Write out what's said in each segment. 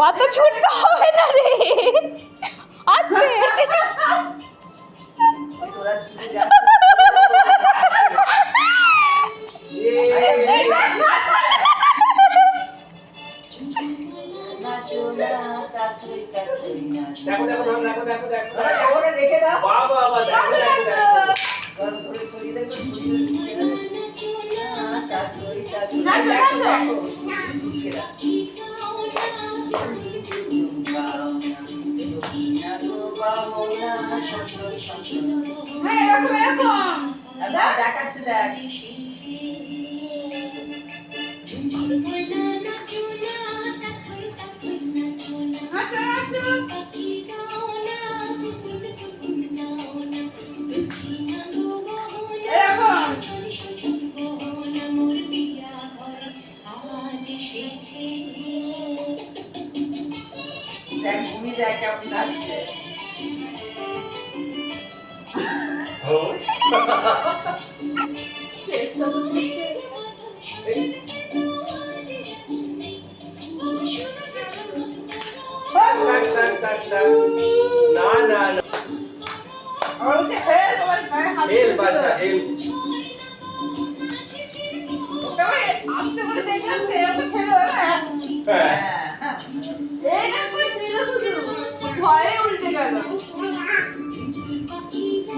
অত ছুটতে হবে না রে, আস্তে।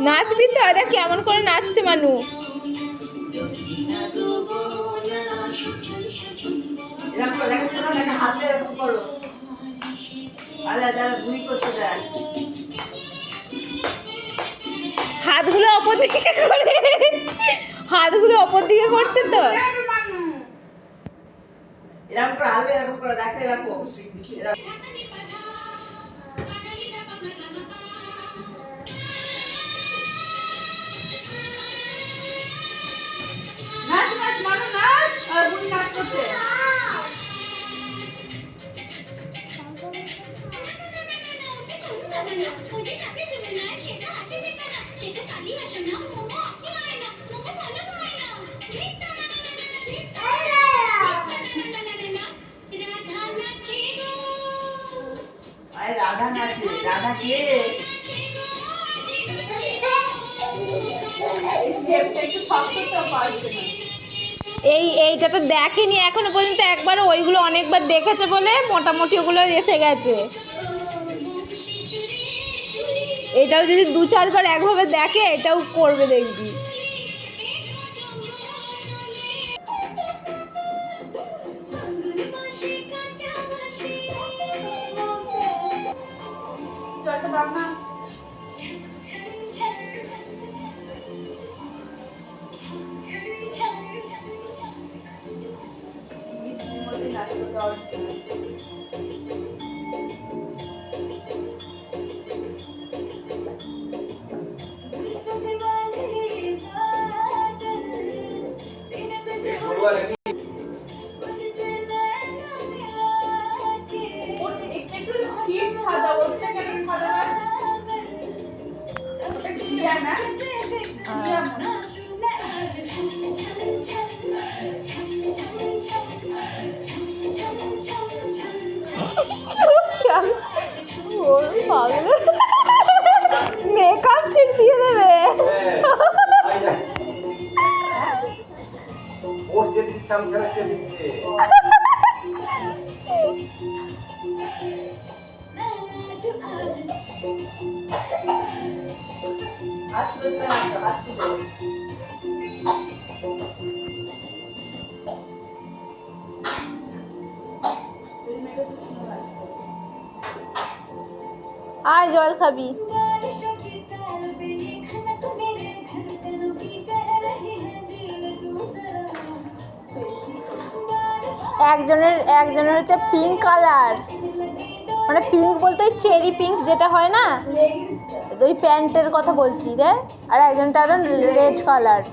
নাচবি তো? দেখ কেমন করে নাচছে মানু। হাতগুলো অপর দিকে করে, হাতগুলো অপর দিকে করছে তো। এরকম করে হালকা এরকম করে দেখে রাখো। নাচ নাচ মানু নাচ, আর বুনি নাচ করছে। রাধা নাচে, রাধা কে? এইটা তো দেখেনি এখনো পর্যন্ত একবার, ওইগুলো অনেকবার দেখেছে বলে মোটামুটি ওগুলো এসে গেছে। এটাও যদি 2-4 বার একভাবে দেখে এটাও করবে দেখবি। মেকআপ ঠিক দিয়ে দেবে। আয় জল খাবি। একজনের হচ্ছে পিঙ্ক কালার, মানে পিঙ্ক বলতে ওই চেরি পিঙ্ক যেটা হয় না, ওই প্যান্টের কথা বলছি রে। আর একজনটা রেড কালার।